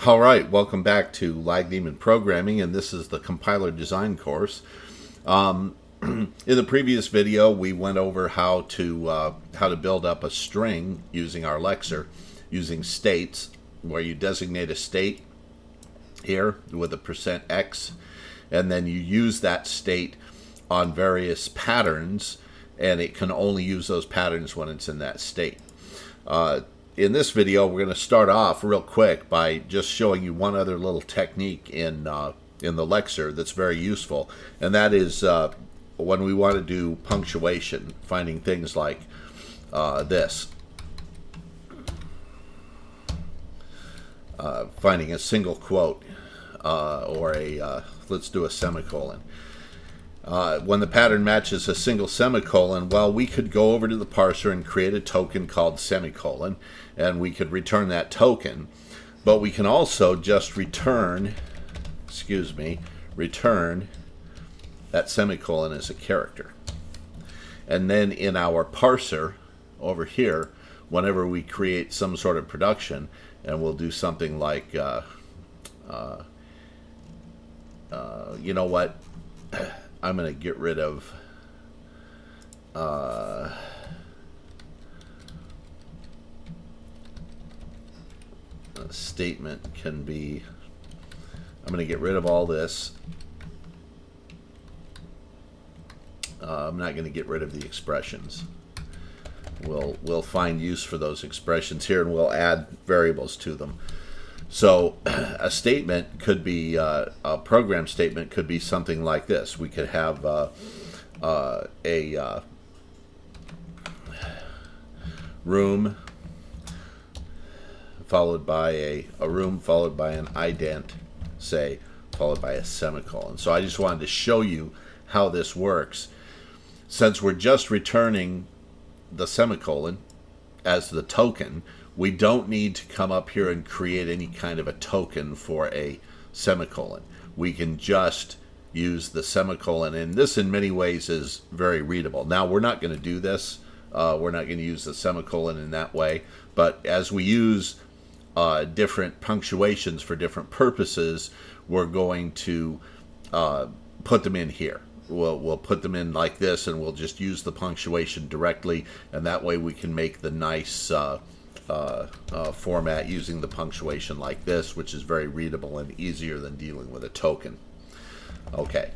All right, welcome back to Lag Demon Programming, and this is the compiler design course. In the previous video, we went over how to build up a string using our lexer, using states, where you designate a state here with a %x, and then you use that state on various patterns, and it can only use those patterns when it's in that state. In this video, we're going to start off real quick by just showing you one other little technique in the lexer that's very useful, and that is when we want to do punctuation, finding things like this. Finding a single quote or let's do a semicolon. When the pattern matches a single semicolon, well, we could go over to the parser and create a token called semicolon, and we could return that token. But we can also just return that semicolon as a character. And then in our parser over here, whenever we create some sort of production, and we'll do something like, you know what? I'm going to get rid of a statement can be, I'm going to get rid of all this. I'm not going to get rid of the expressions. We'll find use for those expressions here, and we'll add variables to them. So a statement could be, a program statement could be something like this. We could have a room followed by a room followed by an ident, say, followed by a semicolon. So I just wanted to show you how this works. Since we're just returning the semicolon as the token, we don't need to come up here and create any kind of a token for a semicolon. We can just use the semicolon, and this in many ways is very readable. Now, we're not going to do this. We're not going to use the semicolon in that way, but as we use different punctuations for different purposes, we're going to put them in here. We'll put them in like this, and we'll just use the punctuation directly, and that way we can make the nice format using the punctuation like this, which is very readable and easier than dealing with a token. Okay.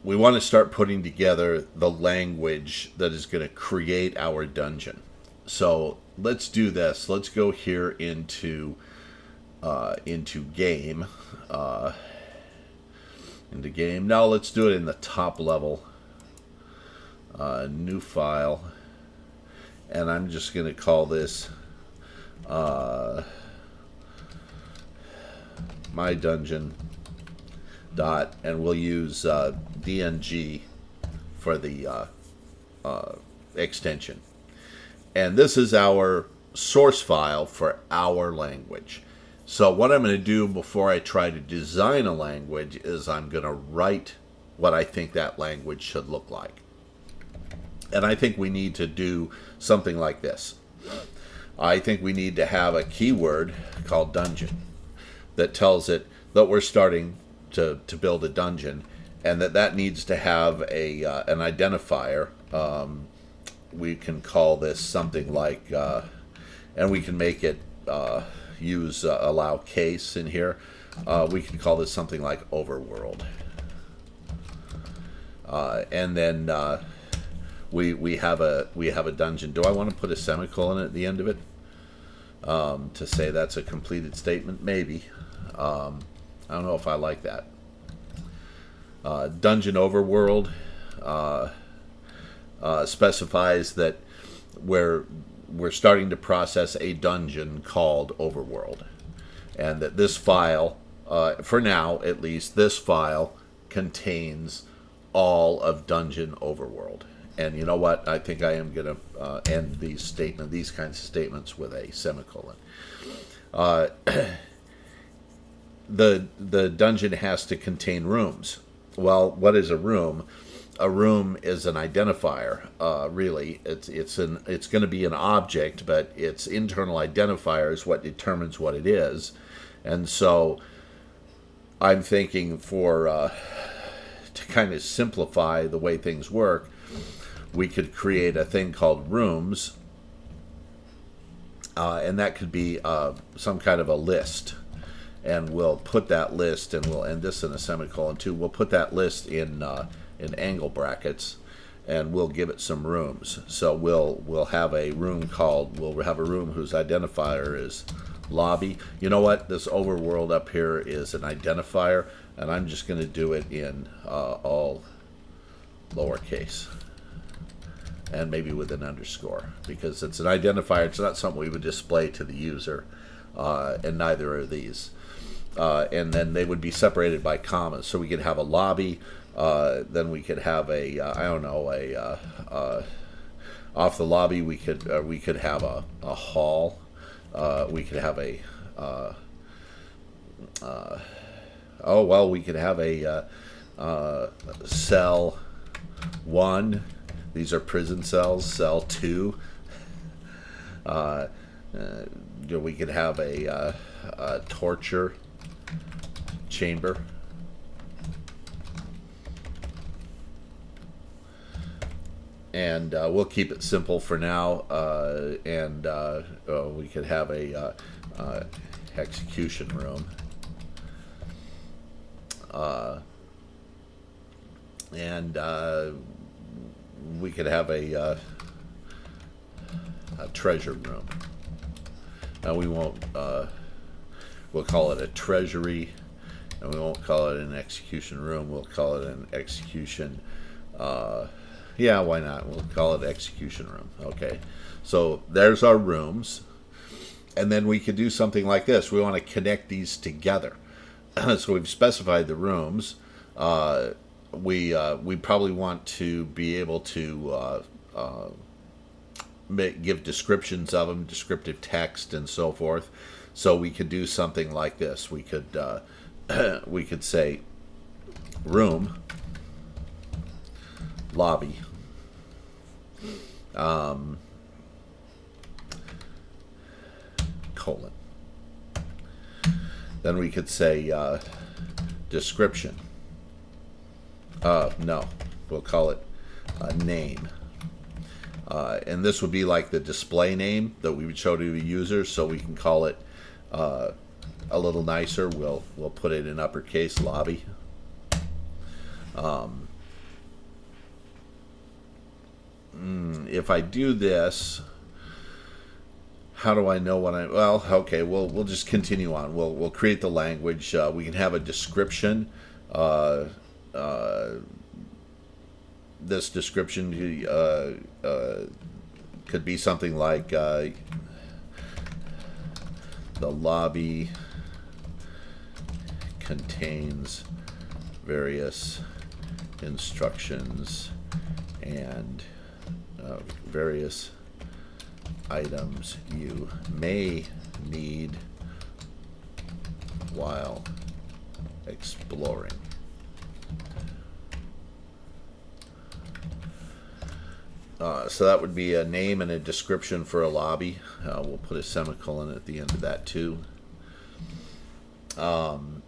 We want to start putting together the language that is going to create our dungeon. So let's do this. Let's go here into game. Into game. Now let's do it in the top level. New file. And I'm just going to call this my dungeon dot, and we'll use DNG for the extension. And this is our source file for our language. So what I'm going to do before I try to design a language is I'm going to write what I think that language should look like. And I think we need to do something like this. I think we need to have a keyword called dungeon that tells it that we're starting to build a dungeon, and that needs to have an identifier. We can call this something like, and we can make it use allow case in here. We can call this something like overworld. And then we have a dungeon. Do I want to put a semicolon at the end of it to say that's a completed statement? Maybe. I don't know if I like that. Dungeon overworld specifies that we're starting to process a dungeon called overworld, and that this file, for now at least, this file contains all of dungeon overworld. And you know what? I think I am going to end these kinds of statements with a semicolon. The dungeon has to contain rooms. Well, what is a room? a room is an identifier. Really, it's going to be an object, but its internal identifier is what determines what it is. And so I'm thinking to kind of simplify the way things work, we could create a thing called rooms, and that could be some kind of a list. And we'll put that list, and we'll end this in a semicolon too. We'll put that list in angle brackets, and we'll give it some rooms. So we'll have a room whose identifier is lobby. You know what? This overworld up here is an identifier, and I'm just going to do it in all lowercase, and maybe with an underscore, because it's an identifier. It's not something we would display to the user, and neither are these. And then they would be separated by commas. So we could have a lobby, then we could have off the lobby we could have a hall, we could have we could have a cell 1. These are prison cells. Cell 2. We could have a torture chamber. And we'll keep it simple for now. And we could have a execution room. And we could have a treasure room. Now we won't. We'll call it a treasury, and we won't call it an execution room. We'll call it an execution. Yeah, why not? We'll call it execution room. Okay. So there's our rooms, and then we could do something like this. We want to connect these together. So we've specified the rooms. We probably want to be able to give descriptions of them, descriptive text, and so forth. So we could do something like this. We could say room, lobby, colon. Then we could say description. No, we'll call it name. And this would be like the display name that we would show to the user, so we can call it a little nicer. We'll put it in uppercase, lobby. If I do this, how do I know what I? Well, okay, we'll just continue on. We'll create the language. We can have a description. This description could be something like the lobby contains various instructions and various items you may need while exploring. So that would be a name and a description for a lobby. We'll put a semicolon at the end of that too. And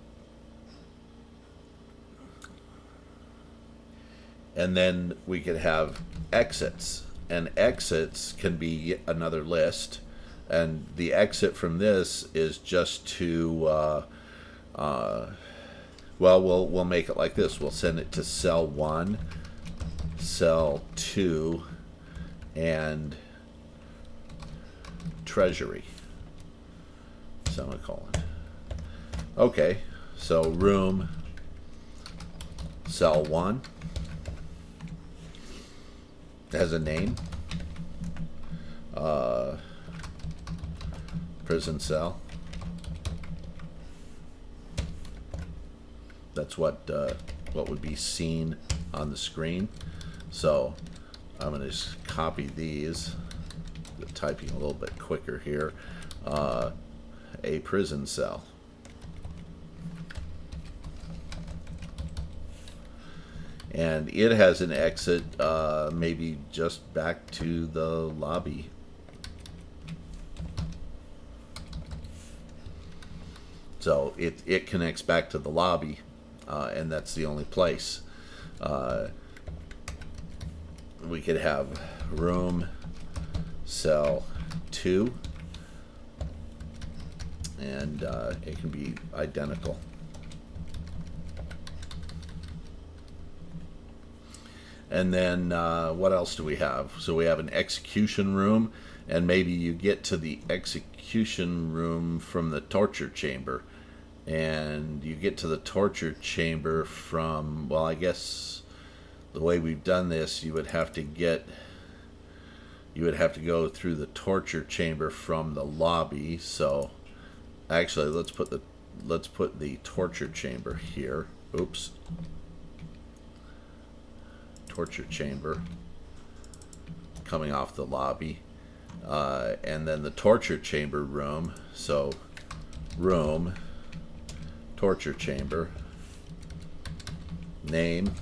then we could have exits. And exits can be another list. And the exit from this is just to, we'll make it like this. We'll send it to cell 1, cell 2, and treasury, semicolon. Okay, so room, cell 1 has a name, prison cell. That's what would be seen on the screen. So I'm going to just copy these, typing a little bit quicker here. A prison cell. and it has an exit maybe just back to the lobby. So it connects back to the lobby, and that's the only place. We could have room cell 2, and it can be identical. And then what else do we have? So we have an execution room, and maybe you get to the execution room from the torture chamber. And you get to the torture chamber from, well, I guess the way we've done this, you would have to go through the torture chamber from the lobby. So actually, let's put the torture chamber here. Oops. Torture chamber coming off the lobby, and then the torture chamber room. So room, torture chamber, name,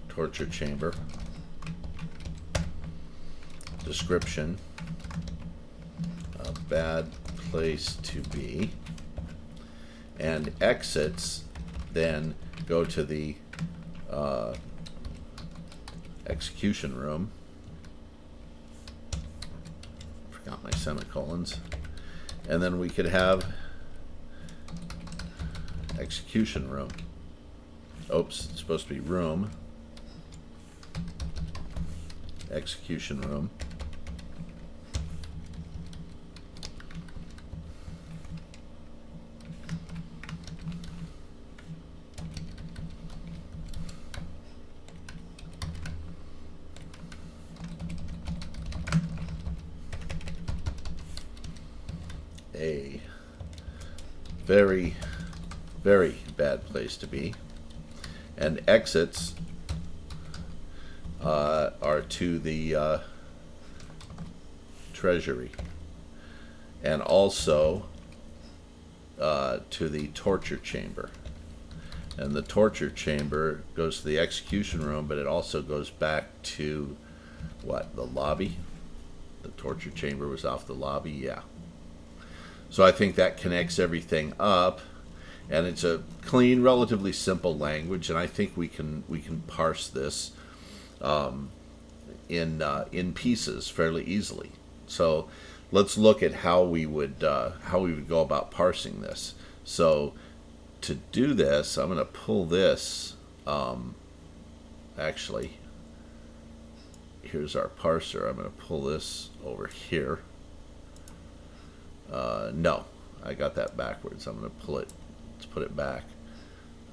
torture chamber, description, a bad place to be, and exits then go to the execution room. Forgot my semicolons. And then we could have execution room. Oops, it's supposed to be room. Execution room. A very, very bad place to be. And exits are to the treasury, and also to the torture chamber. And the torture chamber goes to the execution room, but it also goes back to what? The lobby? The torture chamber was off the lobby? Yeah. So I think that connects everything up, and it's a clean, relatively simple language, and I think we can parse this in pieces fairly easily. So let's look at how we would go about parsing this. So to do this, I'm going to pull this. Actually, here's our parser. I'm going to pull this over here. No, I got that backwards. I'm going to pull it. Let's put it back.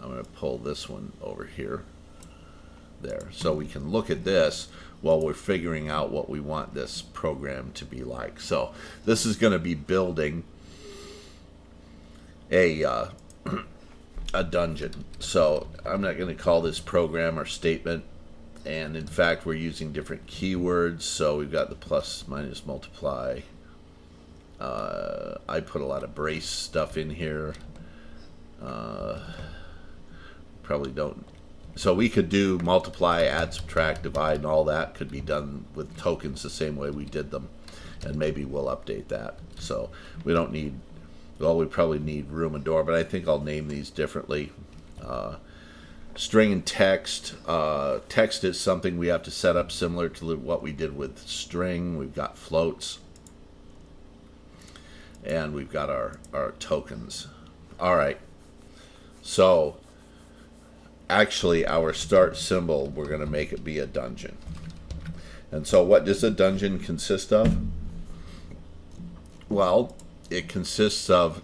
I'm going to pull this one over here. There. So we can look at this while we're figuring out what we want this program to be like. So this is going to be building a dungeon. So I'm not going to call this program or statement. And in fact, we're using different keywords. So we've got the plus, minus, multiply. I put a lot of brace stuff in here. Probably don't. So we could do multiply, add, subtract, divide, and all that could be done with tokens the same way we did them. And maybe we'll update that. So we don't need, well, we probably need room and door, but I think I'll name these differently. String and text. Text is something we have to set up similar to what we did with string. We've got floats. And we've got our tokens. All right. So actually our start symbol, we're going to make it be a dungeon. And so what does a dungeon consist of? Well, it consists of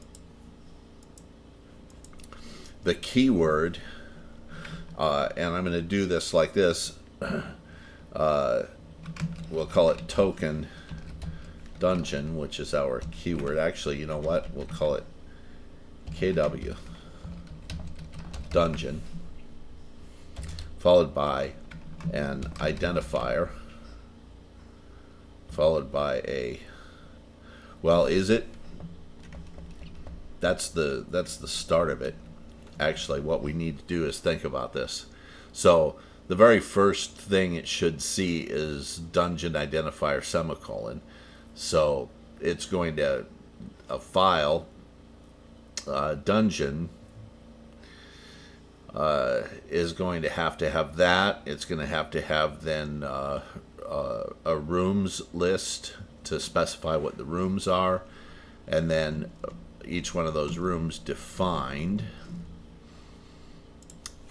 the keyword, and I'm going to do this like this. We'll call it token dungeon, which is our keyword. Actually, you know what? We'll call it KW dungeon, followed by an identifier, followed by a, well, is it that's the start of it. Actually, what we need to do is think about this. So the very first thing it should see is dungeon identifier semicolon. So it's going to a file dungeon is going to have that. It's going to have then a rooms list to specify what the rooms are, and then each one of those rooms defined.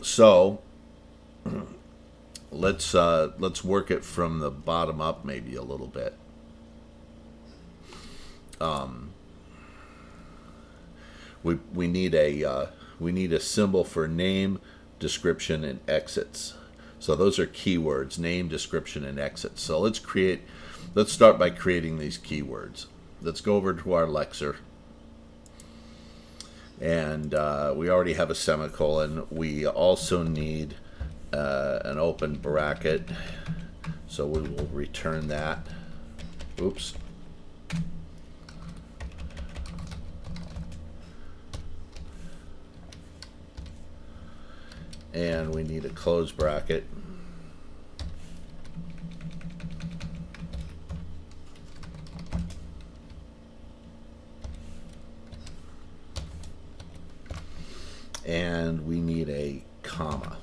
So let's work it from the bottom up maybe a little bit. We need a symbol for name, description, and exits. So those are keywords: name, description, and exits. So let's start by creating these keywords. Let's go over to our Lexer. And we already have a semicolon. We also need an open bracket. So we will return that. Oops. And we need a close bracket. And we need a comma.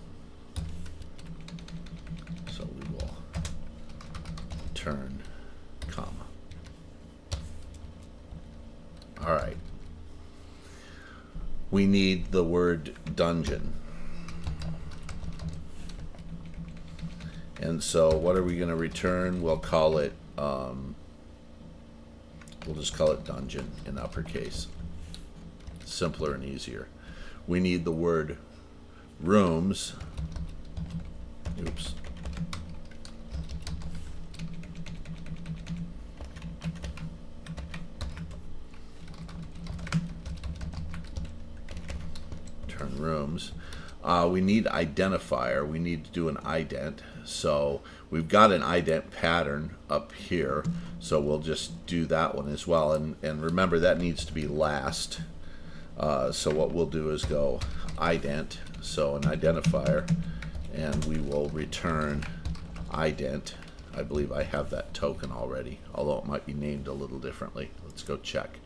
So we will return comma. All right. We need the word dungeon. And so what are we going to return? We'll call it, we'll just call it dungeon in uppercase. Simpler and easier. We need the word rooms. Oops. Turn rooms. We need identifier. We need to do an ident. So we've got an ident pattern up here. So we'll just do that one as well. And remember, that needs to be last. So what we'll do is go ident, so an identifier, and we will return ident. I believe I have that token already, although it might be named a little differently. Let's go check.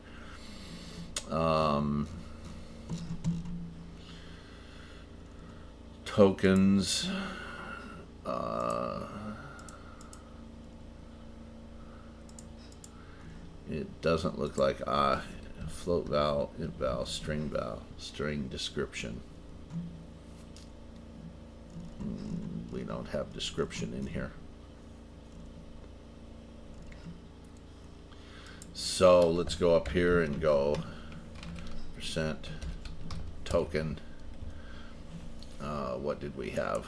Tokens. It doesn't look like float val, int val, string description. We don't have description in here. So let's go up here and go percent token. What did we have?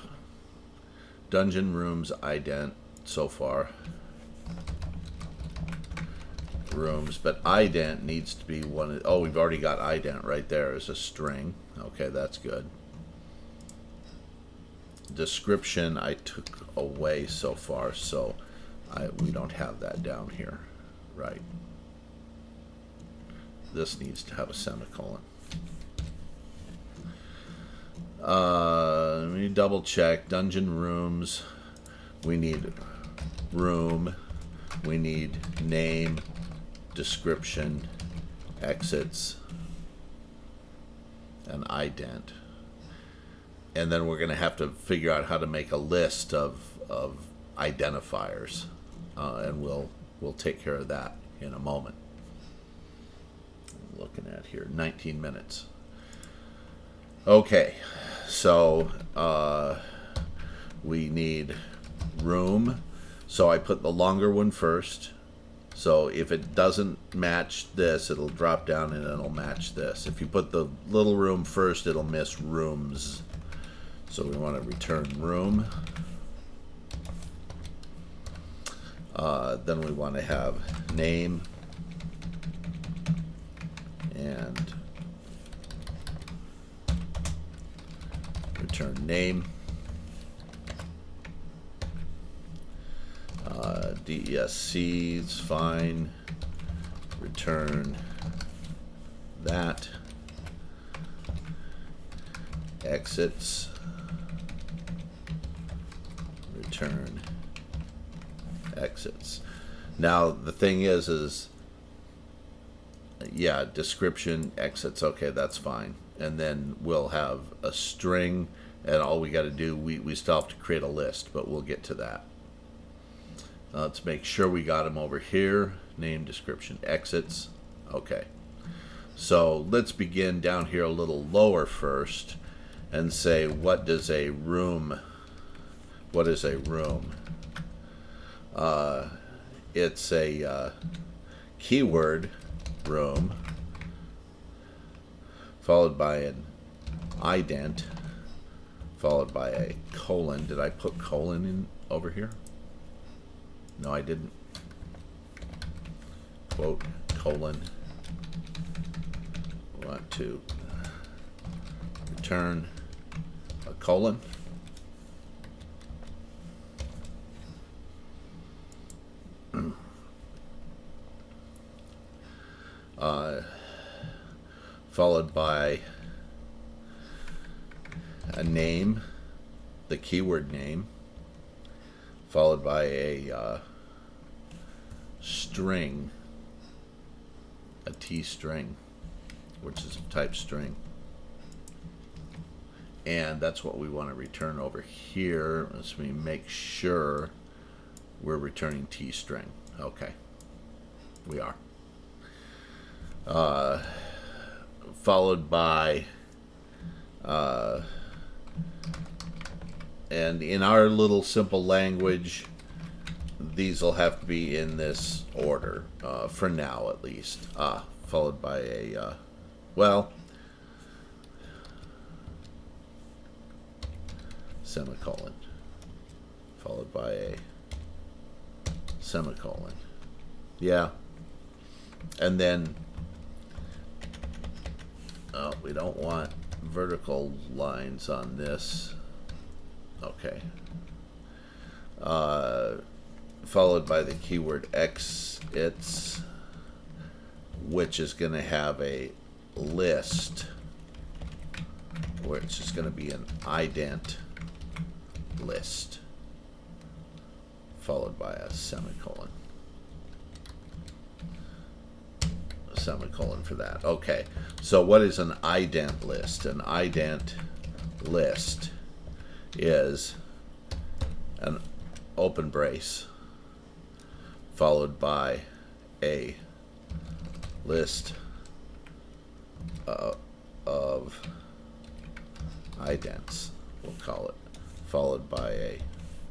Dungeon rooms ident so far. Rooms, but ident needs to be one. Oh, we've already got ident right there as a string. Okay, that's good. Description I took away so far, so we don't have that down here. Right. This needs to have a semicolon. Let me double check. Dungeon rooms. We need room. We need name, description, exits, and ident. And then we're going to have to figure out how to make a list of identifiers, and we'll take care of that in a moment. I'm looking at here, 19 minutes. Okay, so we need room. So I put the longer one first. So if it doesn't match this, it'll drop down and it'll match this. If you put the little room first, it'll miss rooms. So we want to return room. Then we want to have name and return name. DESC is fine. Return that. exits, return exits. Now the thing is yeah, description exits, okay, that's fine. And then we'll have a string, and all we got to do, we still have to create a list, but we'll get to that. Let's make sure we got them over here. Name, description, exits. Okay. So let's begin down here a little lower first and say, what is a room? It's a keyword room followed by an ident followed by a colon. Did I put colon in over here? No, I didn't. Quote, colon. We want to return a colon. Followed by a name, the keyword name, followed by a string, a T string, which is a type string. And that's what we want to return over here. Let's make sure we're returning T string. Okay, we are. Followed by, and in our little simple language, these will have to be in this order, for now at least. Followed by a, semicolon. Followed by a semicolon. Yeah. And then, we don't want vertical lines on this. Okay. Followed by the keyword exits, which is going to have a list, which is going to be an ident list, followed by a semicolon. Semicolon for that. Okay, so what is an ident list? An ident list is an open brace followed by a list of idents, we'll call it, followed by a,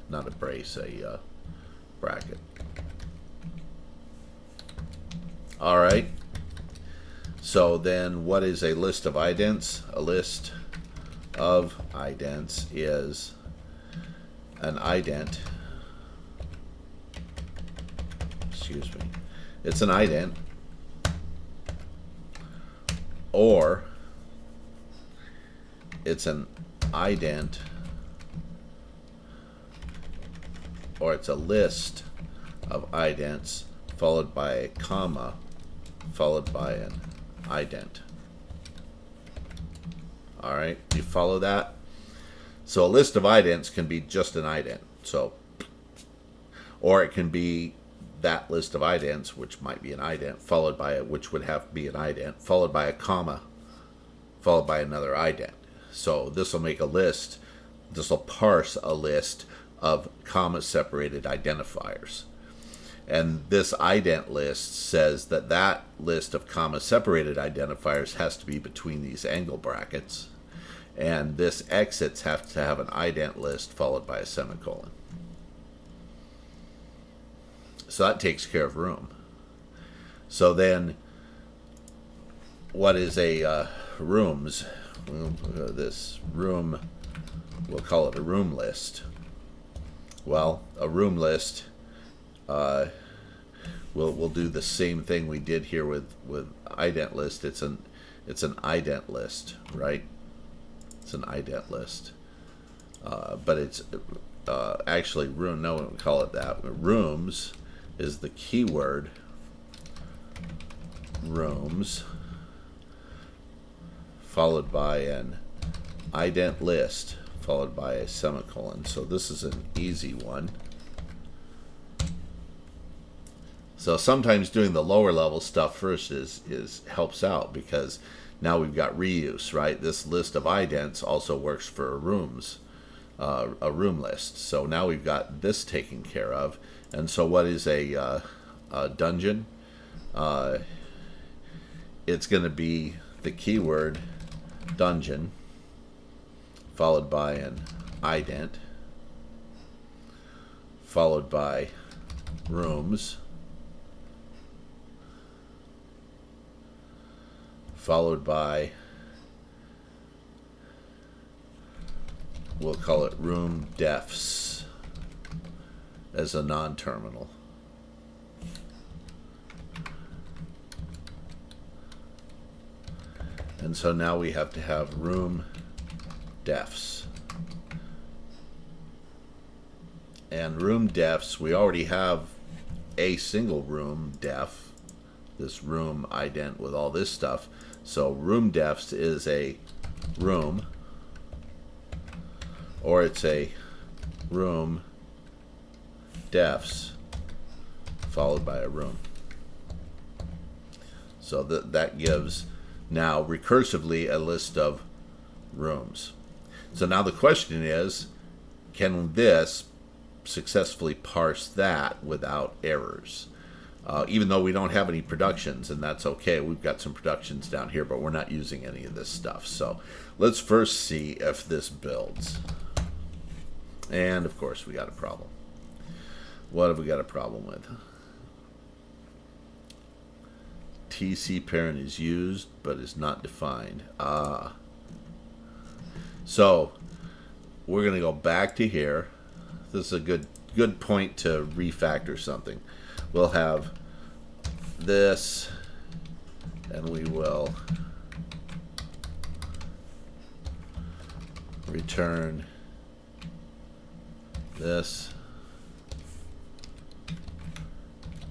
not a brace, a bracket. All right. So then what is a list of idents? A list of idents is an ident, excuse me, it's an ident, or it's an ident, or it's a list of idents followed by a comma followed by an ident. All right, you follow that? So a list of idents can be just an ident. So, or it can be that list of idents, which might be an ident, followed by a, which would have to be an ident, followed by a comma, followed by another ident. So this will make a list. This will parse a list of comma separated identifiers. And this ident list says that that list of comma separated identifiers has to be between these angle brackets. And this exits have to have an ident list followed by a semicolon. So that takes care of room. So then, what is a rooms? This room, we'll call it a room list. Well, a room list, we'll do the same thing we did here with ident list. It's an ident list, right? It's an ident list, but it's actually room. No, we don't call it that. Rooms is the keyword. Rooms followed by an ident list followed by a semicolon. So this is an easy one. So sometimes doing the lower level stuff first is helps out, because now we've got reuse, right? This list of idents also works for rooms, a room list. So now we've got this taken care of. And so what is a dungeon? It's going to be the keyword dungeon followed by an ident followed by rooms followed by, we'll call it room defs as a non-terminal. And so now we have to have room defs. And room defs, we already have a single room def, this room ident with all this stuff. So room defs is a room, or it's a room defs followed by a room. So that gives now recursively a list of rooms. So now the question is, can this successfully parse that without errors? Even though we don't have any productions, and that's okay. We've got some productions down here, but we're not using any of this stuff. So let's first see if this builds. And of course, we got a problem. What have we got a problem with? TC parent is used, but is not defined. So we're going to go back to here. This is a good point to refactor something. We'll have this, and we will return this.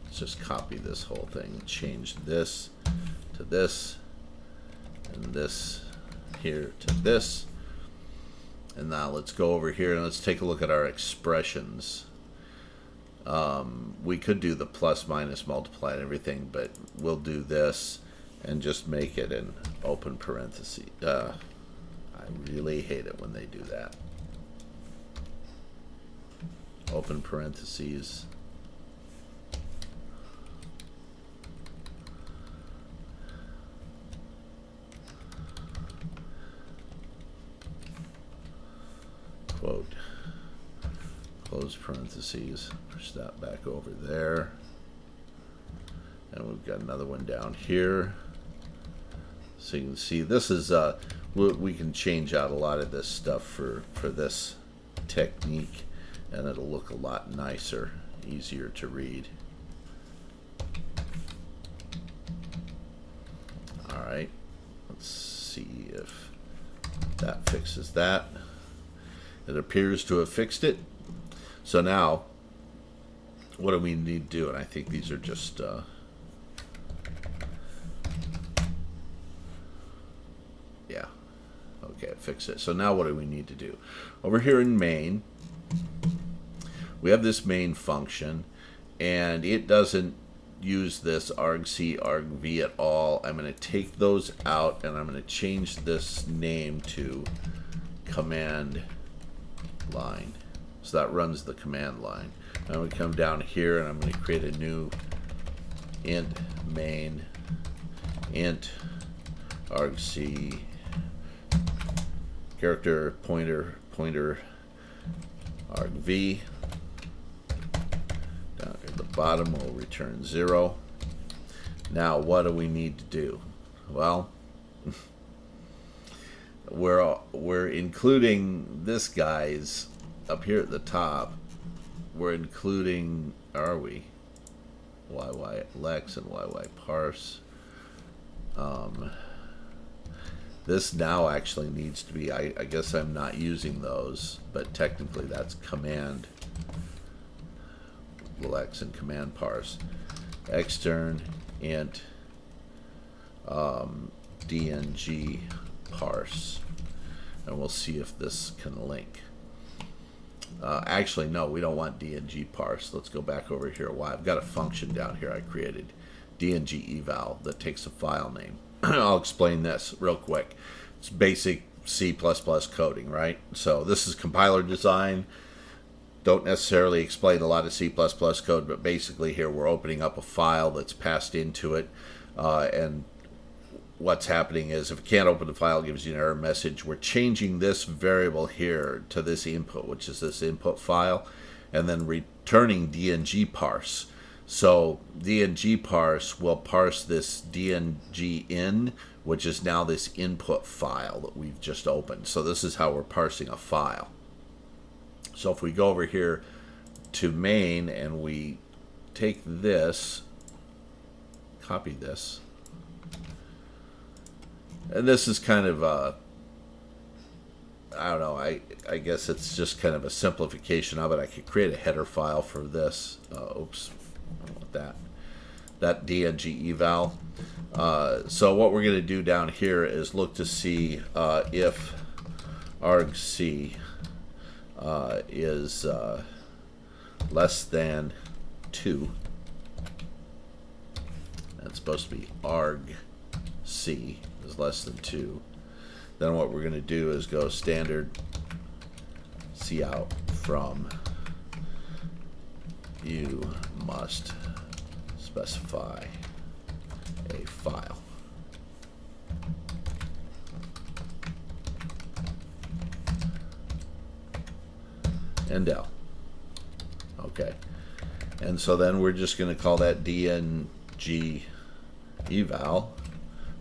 Let's just copy this whole thing and change this to this, and this here to this. And now let's go over here and let's take a look at our expressions. We could do the plus, minus, multiply, and everything, but we'll do this and just make it an open parenthesis. I really hate it when they do that. Open parentheses. Quote. Close parentheses, push that back over there, and we've got another one down here. So you can see this is we can change out a lot of this stuff for this technique, and it'll look a lot nicer, easier to read. All right, let's see if that fixes that. It appears to have fixed it. So now, what do we need to do? And I think these are just yeah, okay, fix it. So now what do we need to do? Over here in main, we have this main function, and it doesn't use this argc, argv at all. I'm going to take those out, and I'm going to change this name to command line. So that runs the command line. I'm going to come down here and I'm going to create a new int main int argc character pointer argv. Down at the bottom we'll return 0. Now what do we need to do? Well, we're including this guy's up here at the top. We're including, are we? YY-lex and YY-parse. This now actually needs to be, I guess I'm not using those, but technically that's command lex and command parse. Extern int dng parse. and we'll see if this can link. Actually, no, we don't want dng parse. Let's go back over here. Why? I've got a function down here I created, dng eval, that takes a file name. I'll explain this real quick. It's basic C++ coding, right? So this is compiler design. Don't necessarily explain a lot of C++ code, but basically here we're opening up a file that's passed into it, and what's happening is if it can't open the file, it gives you an error message. We're changing this variable here to this input, which is this input file, and then returning dng parse. So dng parse will parse this dng in, which is now this input file that we've just opened. So this is how we're parsing a file. So if we go over here to main and we take this, copy this, and this is kind of I don't know, I guess it's just kind of a simplification of it. I could create a header file for this. Oops, I don't want that dng eval. So what we're going to do down here is look to see if argc is less than 2. That's supposed to be argc is less than 2. Then what we're going to do is go standard cout from you must specify a file. And L. Okay. And so then we're just going to call that dng eval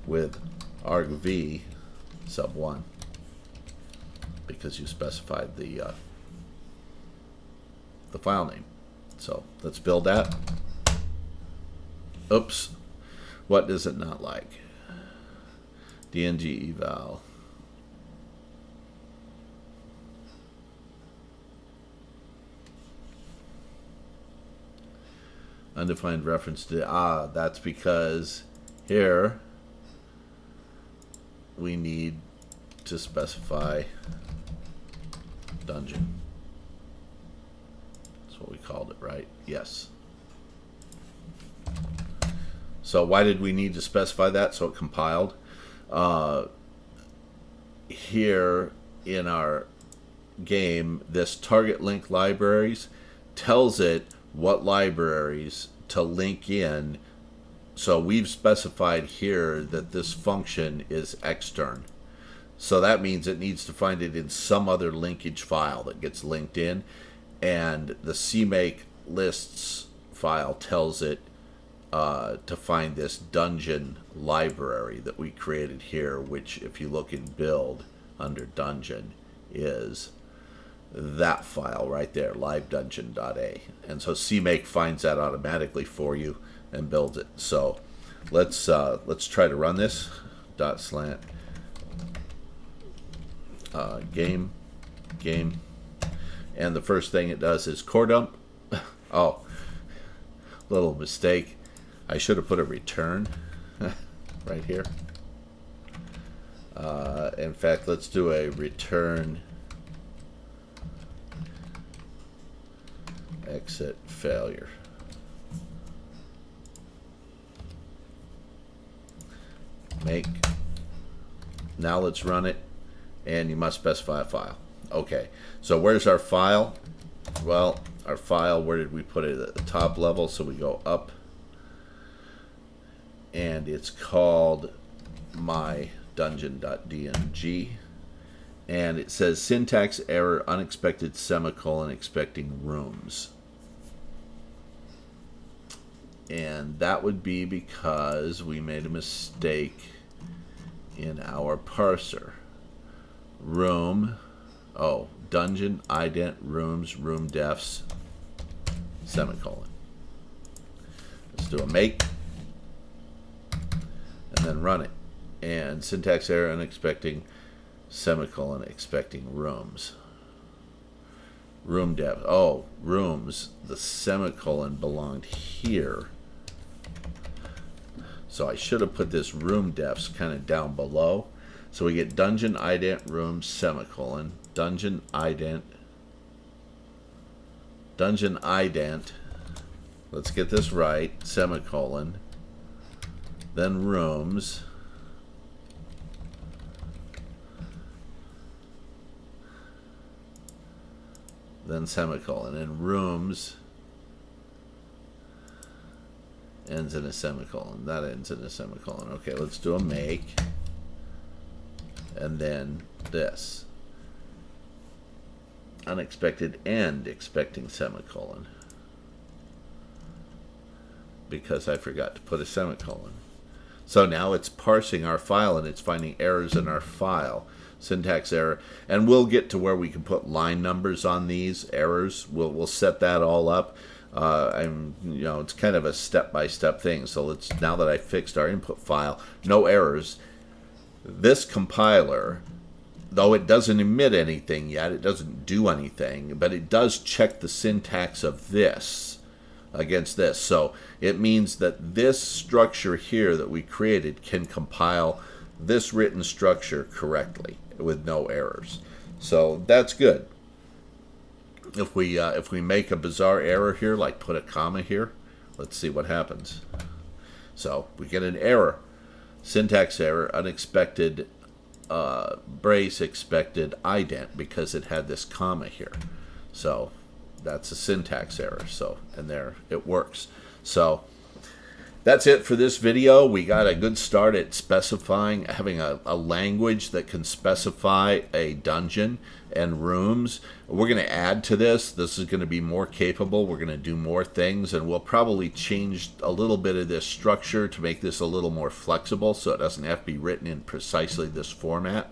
with argv sub 1 because you specified the file name. So let's build that. Oops. What does it not like? dng eval. Undefined reference to, that's because here we need to specify dungeon. That's what we called it, right? Yes. So why did we need to specify that? So it compiled. Here in our game, this target link libraries tells it what libraries to link in. So we've specified here that this function is extern. So that means it needs to find it in some other linkage file that gets linked in, and the CMake lists file tells it to find this dungeon library that we created here, which if you look in build under dungeon is that file right there, livedungeon.a. And so CMake finds that automatically for you and builds it. So let's try to run this. .slant game, and the first thing it does is core dump. Oh, little mistake. I should have put a return right here. In fact, let's do a return exit failure. Make. Now let's run it, and you must specify a file. Okay, so where's our file? Well, our file, where did we put it? At the top level, so we go up, and it's called mydungeon.dng, and it says syntax error, unexpected semicolon, expecting rooms. And that would be because we made a mistake in our parser. Room, dungeon, ident, rooms, room defs, semicolon. Let's do a make, and then run it. And syntax error, unexpecting, semicolon, expecting rooms. Room def, rooms, the semicolon belonged here. So I should have put this room defs kind of down below. So we get dungeon ident room semicolon, dungeon ident, let's get this right, semicolon, then rooms, then semicolon, and rooms ends in a semicolon. That ends in a semicolon. Okay, let's do a make, and then this. Unexpected end expecting semicolon, because I forgot to put a semicolon. So now it's parsing our file and it's finding errors in our file. Syntax error, and we'll get to where we can put line numbers on these errors. We'll set that all up. It's kind of a step-by-step thing. So let's, now that I fixed our input file, no errors. This compiler, though it doesn't emit anything yet, it doesn't do anything, but it does check the syntax of this against this. So it means that this structure here that we created can compile this written structure correctly with no errors. So that's good. If we make a bizarre error here, like put a comma here, let's see what happens. So we get an error, syntax error, unexpected brace expected ident, because it had this comma here. So that's a syntax error. So, and there it works. So that's it for this video. We got a good start at specifying, having a language that can specify a dungeon and rooms. We're going to add to this. This is going to be more capable. We're going to do more things, and we'll probably change a little bit of this structure to make this a little more flexible so it doesn't have to be written in precisely this format.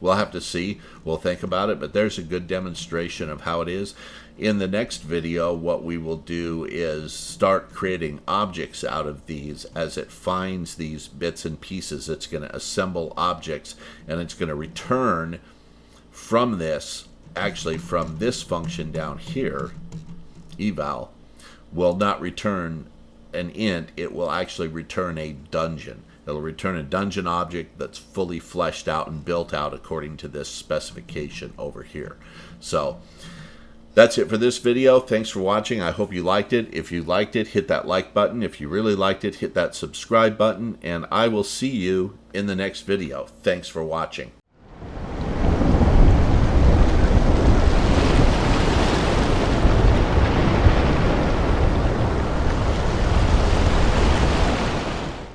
We'll have to see. We'll think about it, but there's a good demonstration of how it is. In the next video, what we will do is start creating objects out of these. As it finds these bits and pieces, it's going to assemble objects, and it's going to return from this, actually from this function down here, eval, will not return an int, it will actually return a dungeon. It'll return a dungeon object that's fully fleshed out and built out according to this specification over here. So that's it for this video. Thanks for watching. I hope you liked it. If you liked it, hit that like button. If you really liked it, hit that subscribe button, and I will see you in the next video. Thanks for watching.